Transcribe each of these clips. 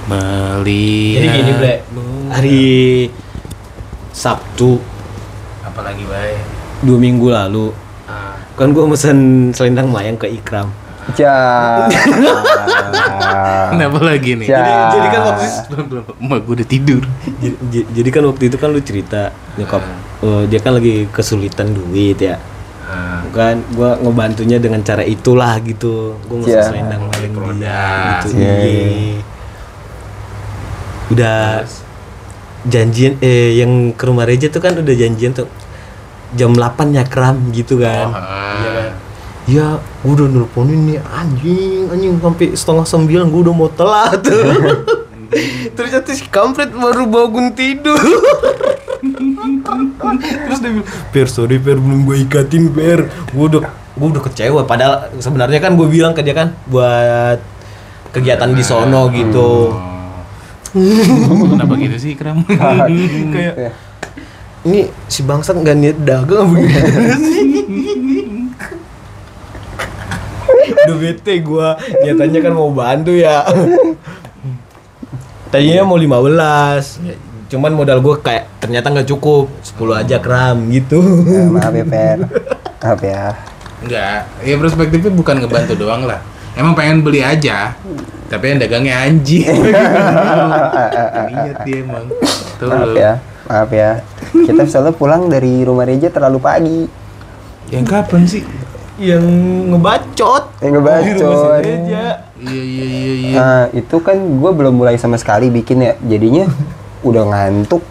Melihat. Jadi gini Bre, hari Sabtu Apalagi baik. 2 minggu lalu kan gue mesen selendang mayang ke Ikram. Kenapa lagi nih? Jadi kan waktu Emak gue udah tidur. jadi kan waktu itu kan lu cerita nyokap dia kan lagi kesulitan duit ya. Kan gue ngebantunya dengan cara itulah gitu. Gue mesen selendang mayang dia gitu. Udah janjian yang ke rumah Reja tuh kan udah janjian tuh jam 8 Kram gitu kan. Iya kan. Ya, gue udah nelponin nih anjing sampai 8:30 gue udah mau telat tuh. Ternyata si kampret baru bangun tidur. Terus dia bilang, "Per, sorry Per, belum gue ikatin Per." Gue udah kecewa padahal sebenarnya kan gue bilang ke dia kan buat kegiatan di sono gitu. Kenapa gitu sih Kram? Kayak ini si bangsat nggak niat dagang begini sih. Udah bete gue, nyatanya kan mau bantu ya. Tadinya mau 15, cuman modal gue kayak ternyata nggak cukup, 10 aja Kram gitu. Maaf ya Per, maaf ya. Enggak, ya perspektifnya bukan ngebantu doang lah. Emang pengen beli aja, tapi yang dagangnya anjing. Lihat dia emang. Tuh. Maaf ya. Kita soalnya pulang dari rumah Reja terlalu pagi. Yang kapan sih? Yang ngebacot. Iya. Nah, itu kan gue belum mulai sama sekali bikin ya. Jadinya udah ngantuk.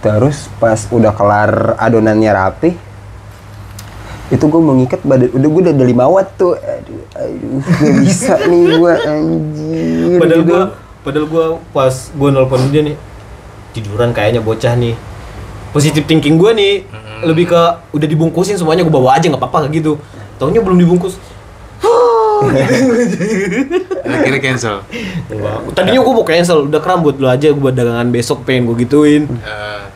Terus pas udah kelar adonannya rapi, itu gue mau ngikat badan. Gue udah 5 watt tuh. Aduh, gak bisa nih gue anjir. Padahal gue pas gue nelpon dia nih, tiduran kayaknya bocah nih. Positive thinking gue nih lebih ke udah dibungkusin semuanya, gue bawa aja nggak apa-apa gitu. Taunya belum dibungkus. Akhirnya cancel. Tadinya gue mau cancel, udah Kram buat lu aja, gue buat dagangan besok pengen gue gituin.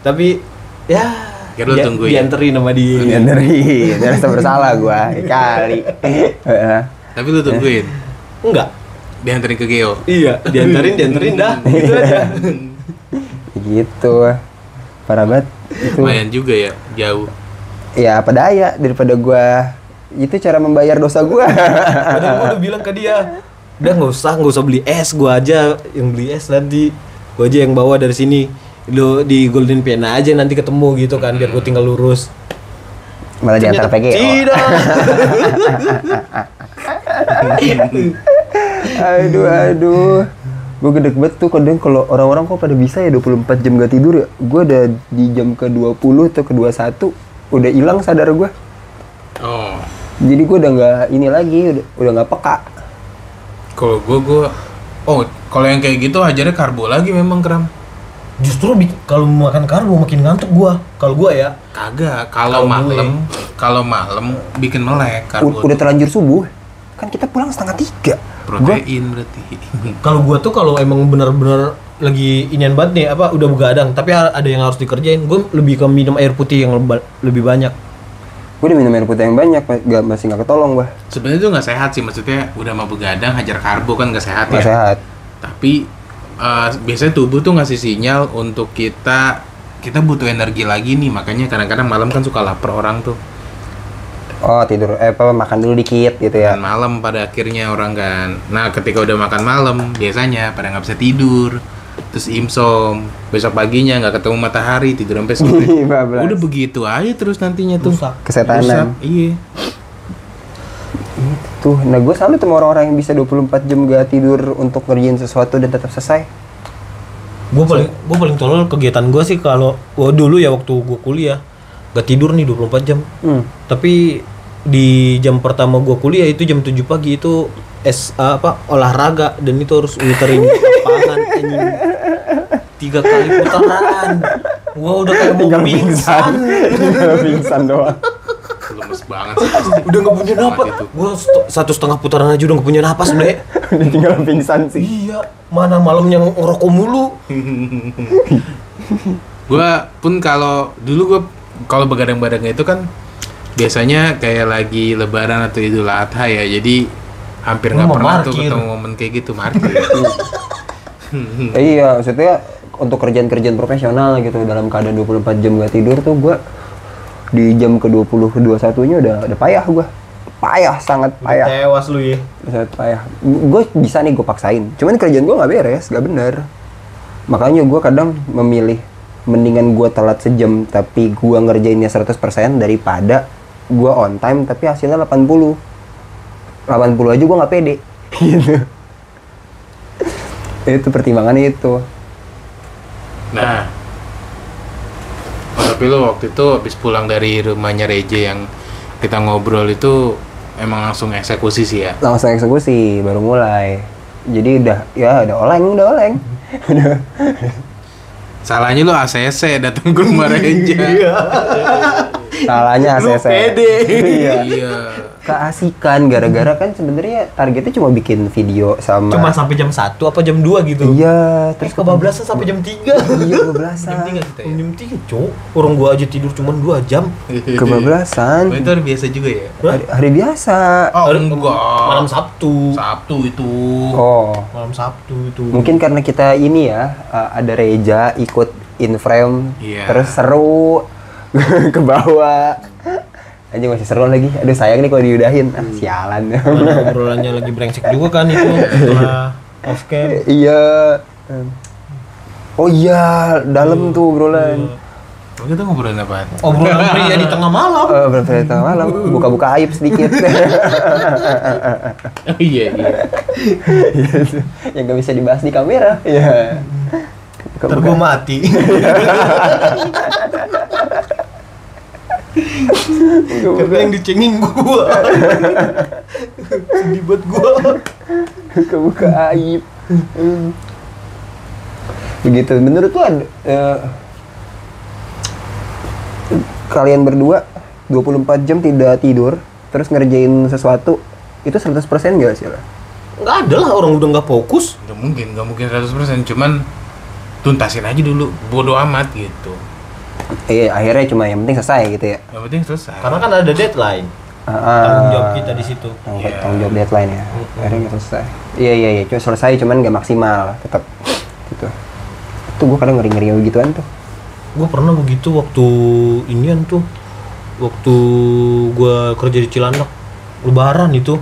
Tapi ya lu tungguin. Dianterin sama dia. Dianterin, dia rasa bersalah gue kali. Tapi lu tungguin? Enggak. Dianterin ke Geo? Iya, dianterin dah. Gitu aja. Gitu. Parah banget. Lumayan juga ya, jauh. Ya apa daya, daripada gua itu cara membayar dosa gua. Padahal gua udah bilang ke dia, udah nggak usah beli es, gua aja yang beli es nanti, gua aja yang bawa dari sini, lu di Golden Piana aja nanti ketemu gitu kan, biar gua tinggal lurus. Malah diantar PGO. Tidak. Aduh. Gue gede banget tuh kadang kalau orang-orang kok pada bisa ya 24 jam gak tidur ya. Gue udah di jam ke-20 atau ke-21 udah hilang sadar gue. Oh. Jadi gue udah nggak ini lagi, udah nggak peka. Kalau kalau yang kayak gitu ajarnya karbo lagi memang Kram. Justru kalau makan karbo makin ngantuk gua. Kalau gua ya. Kagak, kalau malam bikin melek karbo. Udah terlanjur subuh. Kan kita pulang 2:30. Protein berarti. Kalau gua tuh kalau emang benar-benar lagi inian banget nih udah begadang tapi ada yang harus dikerjain, gua lebih ke minum air putih yang lebih banyak. Gue udah minum air putih yang banyak, masih nggak ketolong bah. Sebenarnya itu nggak sehat sih, maksudnya udah mau begadang hajar karbo kan nggak sehat Nggak ya. sehat. Tapi biasanya tubuh tuh ngasih sinyal untuk kita butuh energi lagi nih, makanya kadang-kadang malam kan suka lapar orang tuh. Oh tidur, makan dulu dikit gitu ya. Dan malam pada akhirnya orang kan. Nah ketika udah makan malam biasanya pada nggak bisa tidur, terus imsom, besok paginya nggak ketemu matahari, tidur sampai sore. Udah begitu aja terus nantinya tuh. Kesetanan. Iya. Tuh, nah gue salut sama orang-orang yang bisa 24 jam gak tidur untuk ngerjain sesuatu dan tetap selesai. Gue paling tolol kegiatan gue sih kalau dulu ya waktu gue kuliah gak tidur nih 24 jam. Tapi di jam pertama gue kuliah itu jam 7 pagi itu olahraga dan itu harus muterin lapangan anjing 3 kali putaran. Gue udah kayak mau pingsan. Pingsan doang. Lemes banget sih. Udah gak punya napas. Gue 1,5 putaran aja udah gak punya napas bre. Udah tinggal pingsan sih. Iya. Mana malamnya ngerokok mulu. Gue pun kalau begadang-begadang itu kan biasanya kayak lagi Lebaran atau Idul Adha ya, jadi hampir nggak pernah tuh ketemu momen kayak gitu, markir. Iya, maksudnya untuk kerjaan-kerjaan profesional gitu dalam keadaan 24 jam gak tidur tuh gue di jam ke-20 ke-21 nya udah payah gue. Payah, sangat payah. Tewas lu ya. Sangat payah. Gue bisa nih gue paksain. Cuman kerjaan gue nggak beres, nggak bener. Makanya gue kadang memilih mendingan gue telat sejam tapi gue ngerjainnya 100% daripada gue on time tapi hasilnya 80 aja gue nggak pede gitu. Itu pertimbangannya itu. Nah, tapi lo waktu itu habis pulang dari rumahnya Reje yang kita ngobrol itu emang langsung eksekusi sih ya? Langsung eksekusi, baru mulai. Jadi udah oleng. Salahnya lo ACC datang ke rumah Reja. Salahnya ACC. Lu pede. Iya. Keasikan gara-gara kan sebenarnya targetnya cuma bikin video sama. Cuma sampai jam 1 apa jam 2 gitu. Iya, Terus kebablasan sampai jam 3. Iya, kebablasan. Jam 3 kita ya? Jam 3, Cok. Orang gua aja tidur cuma 2 jam. Kebablasan. Oh, itu hari biasa juga ya? Hari biasa. Oh, enggak. Malam Sabtu. Sabtu itu. Oh. Malam Sabtu itu. Mungkin karena kita ini ya, ada Reja ikut in frame, Iya. terus seru ke bawah. Anjing masih seru lagi. Aduh sayang nih kalau diudahin. Sialan. Mana obrolannya lagi brengsek juga kan itu setelah off cam. Iya. Oh iya, dalam tuh obrolan. Oh, kita ngobrolin apaan? Obrolan pria di tengah malam. Berarti tengah malam, buka-buka aib sedikit. Oh iya. Yang gak bisa dibahas di kamera. Iya. Ntar gua mati. Karena yang dicengin gua. Sedih buat gua. Buka aib. Begitu. Menurut lu kalian berdua 24 jam tidak tidur terus ngerjain sesuatu itu 100% gak sih? Nggak ada lah, orang udah nggak fokus. Nggak mungkin 100%, cuman tuntasin aja dulu, bodo amat gitu. Iya, akhirnya cuma yang penting selesai gitu ya. Yang penting selesai. Karena kan ada deadline. Tanggung jawab kita di situ. Tanggung jawab deadline ya. Akhirnya nggak selesai. Iya, cuma selesai cuman nggak maksimal, tetap gitu. Tuh gue kadang ngeri-ngeri begituan tuh. Gue pernah begitu waktu inian tuh, waktu gue kerja di Cilandak, Lebaran itu,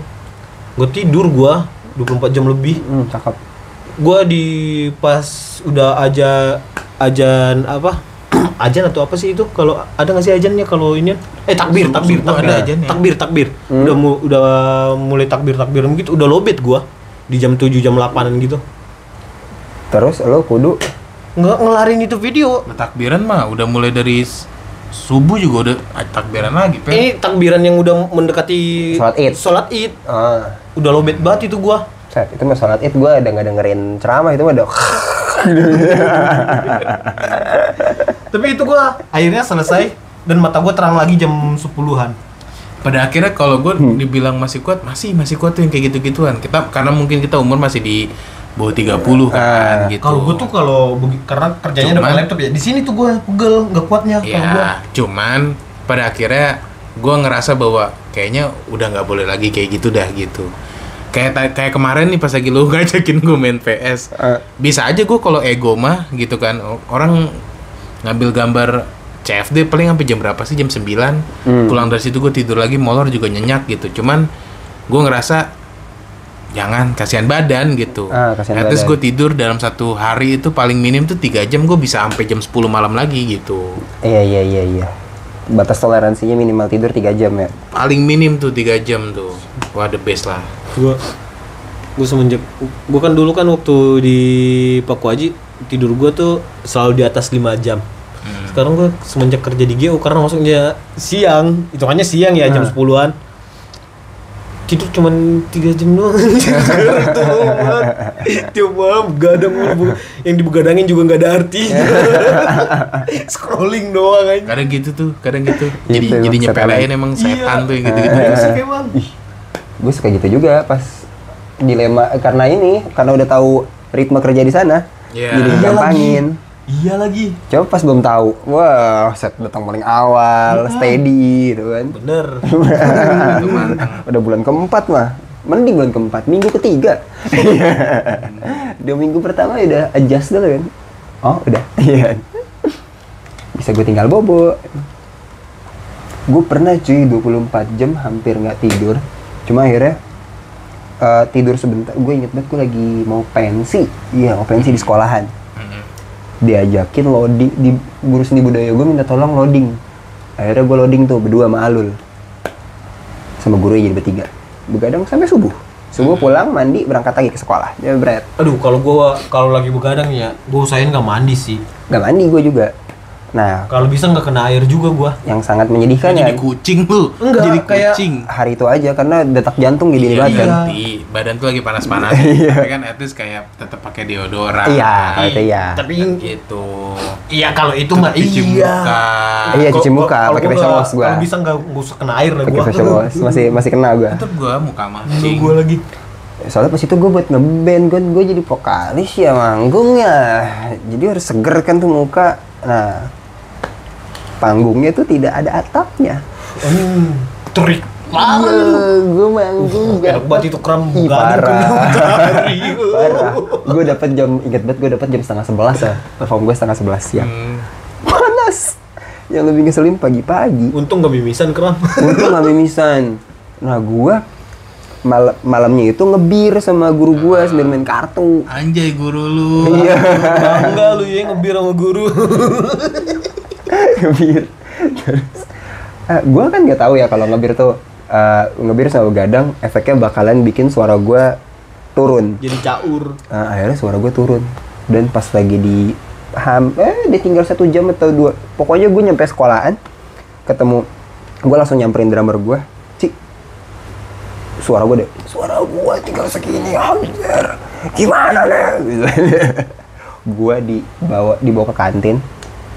gue tidur gue 24 jam lebih. Cakep. Gue di pas udah ajan apa? Ajan atau apa sih itu? Kalau ada nggak sih ajannya kalau ini? Takbir. Ada ajannya. Takbir. Udah mulai takbir begitu, udah lobet gue di jam 7 jam 8-an gitu. Terus lo kudu Nggak ngelarin itu video. Takbiran mah udah mulai dari subuh juga udah takbiran lagi, Pen. Ini takbiran yang udah mendekati sholat id. Udah lobet banget itu gua. Itu mah sholat id gua udah nggak dengerin ceramah, itu mah udah. Tapi itu gua akhirnya selesai dan mata gua terang lagi jam 10-an. Pada akhirnya kalau gue dibilang masih kuat tuh yang kayak gitu-gituan. Karena mungkin kita umur masih di bawah 30 kan gitu. Kalau gue tuh karena kerjanya depan laptop ya, di sini tuh gue pegel, nggak kuatnya. Ya, cuman pada akhirnya gue ngerasa bahwa kayaknya udah nggak boleh lagi kayak gitu dah gitu. Kayak kemarin nih pas lagi lu ngajakin gue main PS, bisa aja gue kalau ego mah gitu kan, orang ngambil gambar CFD paling sampai jam berapa sih, jam 9 pulang dari situ gue tidur lagi, molor juga nyenyak gitu. Cuman gue ngerasa jangan, kasihan badan gitu. Terus gue tidur dalam satu hari itu paling minim tuh 3 jam, gue bisa sampai jam 10 malam lagi gitu. Iya. Batas toleransinya minimal tidur 3 jam ya. Paling minim tuh 3 jam tuh. Wah, the best lah. Gue semenjak gue kan dulu kan waktu di Pakuaji tidur gue tuh selalu di atas 5 jam. Sekarang gue semenjak kerja di GO karena masuknya siang, hitungannya siang ya, jam 10-an. Tidur cuma 3 jam doang. Tiap malam begadang, yang dibegadangin juga nggak ada arti. Scrolling doang aja. Kadang gitu. Jadi nyepelein emang setan tuh yang gitu-gitu. Gue suka gitu juga pas dilema karena udah tahu ritme kerja di sana. Jadi gampangin. Iya lagi. Coba pas belum tahu, wah set datang paling awal, steady gitu kan. Bener. Udah bulan keempat mah, Mending bulan keempat, minggu ketiga. 2 minggu pertama udah adjust dulu kan. Oh udah, iya. Bisa gue tinggal bobo. Gue pernah cuy 24 jam hampir nggak tidur. Cuma akhirnya tidur sebentar. Gue inget banget gue lagi mau pensi. Iya, mau pensi di sekolahan. Diajakin loading di guru seni budaya gue minta tolong loading. Akhirnya gue loading tuh berdua sama Alul. Sama gurunya jadi bertiga. Begadang sampai subuh. Subuh pulang mandi berangkat lagi ke sekolah. Dia berat. Aduh, kalau lagi begadang ya, gue usahain nggak mandi sih. Nggak mandi gue juga. Nah, kalau bisa nggak kena air juga gua. Yang sangat menyedihkan ya. Jadi kucing lu. Enggak, jadi kayak kucing. Hari itu aja karena detak jantung gini Iya, banget kan. badan tuh lagi panas-panas. Tapi kan at least kayak tetap pakai deodoran. Iya, kalau itu iya. Tapi gitu. Iya, kalau itu mah Cuci iya. muka. Iya, cuci muka pakai facial wash gua. Kalau bisa nggak usah kena air lah Pakai gua. facial wash masih kena gua. Tetap gua muka Lu mancing. gua lagi. Soalnya pas itu gue buat ngeband kan, gue jadi vokalis ya manggung ya, jadi harus seger kan tuh muka. Nah, panggungnya tuh tidak ada atapnya. Terik banget. Gue manggung Enak banget itu kram Ih, begadang parah. matahari. Parah. Gue dapat inget banget gue dapat jam 10:30 ya. Perform gue 10:30 siang. Panas. Yang lebih ngeselin pagi-pagi. Untung gak mimisan kram. Untung gak mimisan. Nah, gue malamnya itu ngebir sama guru gue sambil main kartu. Anjay guru lu. Iya. Bangga lu ya ngebir sama guru. Ngebir. Terus gue kan nggak tahu ya kalau ngebir tuh ngebir sama begadang efeknya bakalan bikin suara gue turun. Jadi caur. Akhirnya suara gue turun. Dan pas lagi dia tinggal 1 jam atau 2. Pokoknya gue nyampe sekolahan ketemu, gue langsung nyamperin drummer gue. Suara gue tinggal segini, anjir, gimana nih? Gue dibawa ke kantin,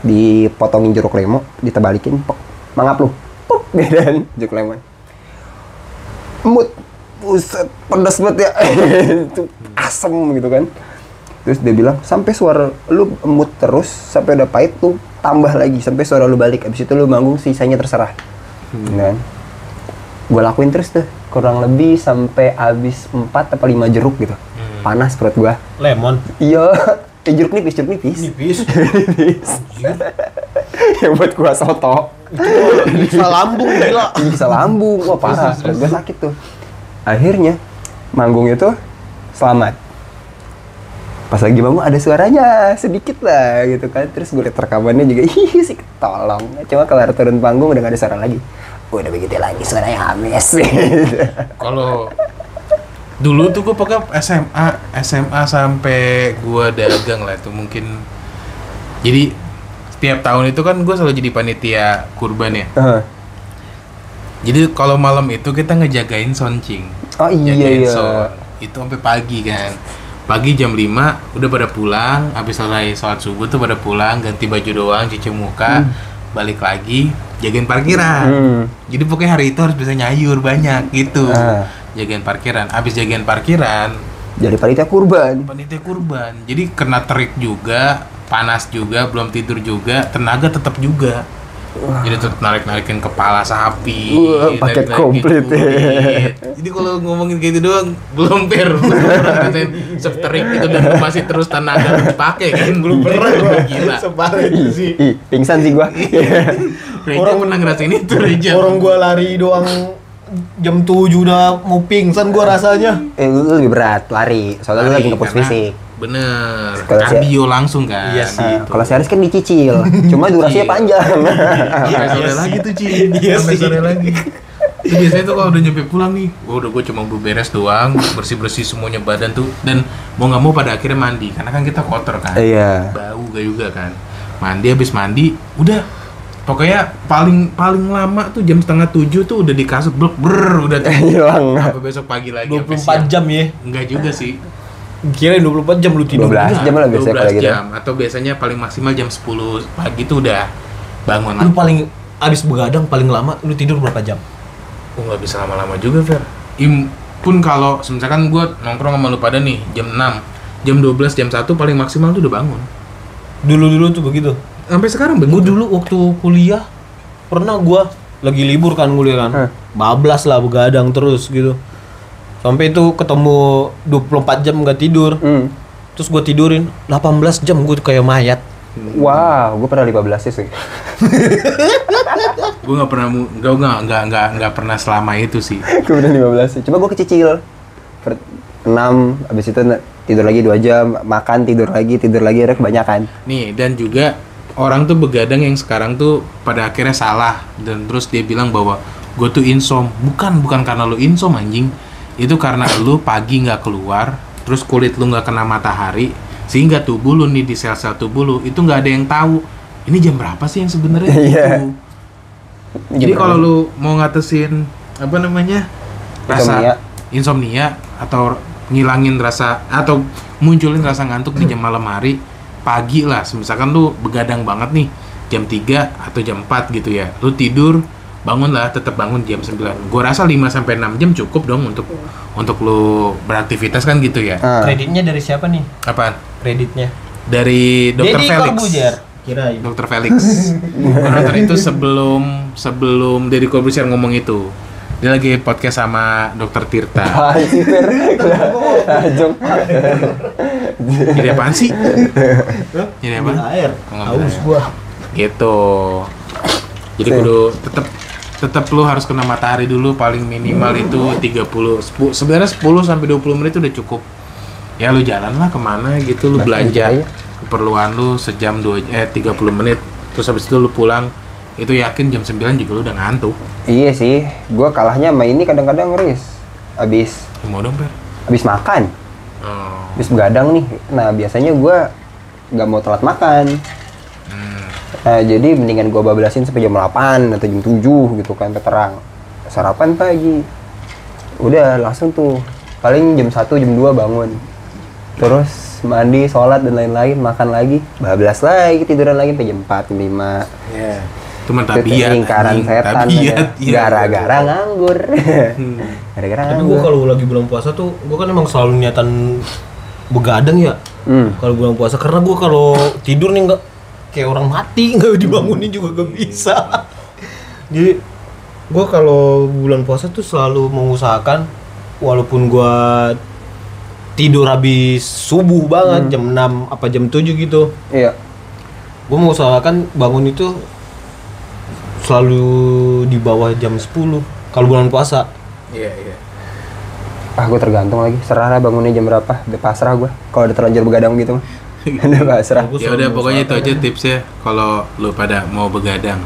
dipotongin jeruk lemon, ditebalikin, mangap lu, dan jeruk lemon. Emut, buset, pedas banget ya, itu asem gitu kan. Terus dia bilang, sampai suara lu emut terus, sampai udah pahit tuh tambah lagi, sampai suara lu balik, abis itu lu manggung sisanya terserah. Kan? Gue lakuin terus tuh, kurang lebih sampai habis 4 atau 5 jeruk gitu. Panas perut gue. Lemon. Iya, jeruk nipis. Nipis. Yang buat gue soto. Bisa lambung gila. Bisa lambung, wah parah, perut gue sakit tuh. Akhirnya, manggung itu selamat. Pas lagi manggung ada suaranya sedikit lah gitu kan. Terus gue liat rekamannya juga, sih tolong. Cuma kelar turun panggung udah gak ada suara lagi. Udah begitu lagi suaranya habis. Kalau dulu tuh gue pakai SMA sampai gue dagang lah itu mungkin. Jadi setiap tahun itu kan gue selalu jadi panitia kurban ya. Jadi kalau malam itu kita ngejagain soncing. Oh Jagain iya. sound. Itu sampai pagi kan. Pagi jam 5 udah pada pulang, habis selesai sholat subuh tuh pada pulang, ganti baju doang, cuci muka, balik lagi, jagain parkiran. Jadi pokoknya hari itu harus bisa nyayur banyak gitu. Jagain parkiran, habis jagain parkiran, jadi panitia kurban. Jadi kena terik juga, panas juga, belum tidur juga, tenaga tetap juga. Jadi tuh narik-narikin kepala sapi, paket narik-narikin komplit ya. kulit. Jadi kalau ngomongin kayak gitu doang belum fair. Seterik itu dan masih terus tenaga dipakai kan, belum pernah gua gila. Separah itu sih. Pingsan sih gua. Reja pernah ngerasain itu Reja. Orang gua lari doang jam 7 udah mau pingsan gua rasanya. Lu lebih berat lari, soalnya lu lagi nge-push karena- fisik. Bener, Kalau kardio langsung kan. Iya sih. Kalau series kan dicicil, cuma durasinya Iya. panjang. Sampai sore Iya lagi sih. tuh Ci. Iya Sampai sih. sore lagi. Itu biasanya tuh kalau udah nyampe pulang nih, udah gue cuma beres doang, bersih-bersih semuanya badan tuh, dan mau nggak mau pada akhirnya mandi, karena kan kita kotor kan, Iya. bau gak juga kan. Mandi, habis mandi, udah, pokoknya paling lama tuh jam 6:30 tuh udah di kasur, udah tuh. Hilang. Sampai besok pagi lagi. sampai 24 siang. jam ya. Enggak juga sih. Kirain 24 jam lu tidur. 12 jam lah biasanya kalau 12 gitu. jam, atau biasanya paling maksimal jam 10 pagi tuh udah bangun Lu lagi. paling abis begadang paling lama lu tidur berapa jam? Oh, nggak bisa lama-lama juga, Fer. Pun kalau misalkan gue nongkrong sama lu pada nih jam 6, jam 12, jam 1 paling maksimal tuh udah bangun. Dulu tuh begitu. Sampai sekarang Gue begitu. dulu waktu kuliah pernah gua lagi libur kan kuliah kan. Bablas lah begadang terus gitu. Sampai itu ketemu 24 jam nggak tidur. Terus gue tidurin 18 jam, gue kayak mayat. Wow, gue pernah 15 sih. Gue nggak pernah selama itu sih. Gue udah 15 sih. Coba gue kecicil. 6, abis itu tidur lagi 2 jam, makan, tidur lagi, akhirnya kebanyakan. Nih, dan juga orang tuh begadang yang sekarang tuh pada akhirnya salah. Dan terus dia bilang bahwa gue tuh insom. Bukan karena lu insom anjing. Itu karena lu pagi nggak keluar, terus kulit lu nggak kena matahari, sehingga tubuh lu nih, di sel-sel tubuh lu itu nggak ada yang tahu ini jam berapa sih yang sebenarnya gitu. Jadi kalau lu mau ngatasin apa namanya rasa insomnia atau ngilangin rasa atau munculin rasa ngantuk di jam malam hari, pagi lah, misalkan lu begadang banget nih jam 3 atau jam 4 gitu ya, lu tidur bangunlah, tetap bangun jam 9. Gue rasa 5-6 jam cukup dong untuk lu beraktivitas kan gitu ya. Kreditnya dari siapa nih? Apaan? Kreditnya dari Dr. Felix. Corbuzier. Kirain. Dr. Felix. Dokter itu sebelum Deddy Corbuzier ngomong itu, dia lagi podcast sama Dr. Tirta. Jadi apaan sih? Jadi apa? Air. Haus gua. Gitu. Jadi kudu tetap lu harus kena matahari dulu, paling minimal itu 30, sebenarnya 10 sampai 20 menit udah cukup. Ya lu jalan lah kemana gitu, lu belanja keperluan lu sejam 30 menit, terus habis itu lu pulang, itu yakin jam 9 juga lu udah ngantuk. Iya sih, gua kalahnya sama ini kadang-kadang Riz. Abis Mau dong, Per? Abis makan. Abis begadang nih. Nah, biasanya gua nggak mau telat makan. Nah, jadi mendingan gua bablasin sampai jam 8 atau jam 7 gitu kan, terang. Sarapan pagi. Udah langsung tuh. Paling jam 1, jam 2 bangun. Terus mandi, sholat dan lain-lain, makan lagi, bablas lagi, tiduran lagi sampai jam 4, jam 5. Iya. Itu tabiat. Lingkaran setan. Gara-gara nganggur. Gara-gara Tapi nganggur. gua kalau lagi bulan puasa tuh, gua kan emang selalu niatan begadang ya. Kalau bulan puasa, karena gua kalau tidur nih nggak kayak orang mati, nggak dibangunin juga gak bisa. Jadi gue kalau bulan puasa tuh selalu mengusahakan, walaupun gue tidur habis subuh banget, jam 6 apa jam 7 gitu, Iya. gue mengusahakan bangun itu selalu di bawah jam 10 kalau bulan puasa. Iya. Gue tergantung lagi. Serah lah bangunnya jam berapa. Udah pasrah gue. Kalau udah terlanjur begadang gitu mah. Udah pasrah. Ya udah, pokoknya itu aja tipsnya kalau lu pada mau begadang.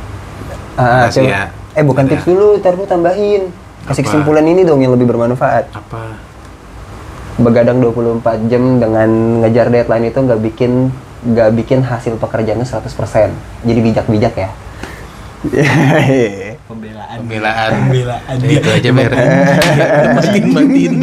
Coba. Ya. Bukan tips dulu, ntar lu tambahin. Kasih Apa? kesimpulan ini dong yang lebih bermanfaat. Apa? Begadang 24 jam dengan ngejar deadline itu nggak bikin hasil pekerjaannya 100%. Jadi bijak-bijak ya. Pembelaan. Itu aja, Mer. Matiin.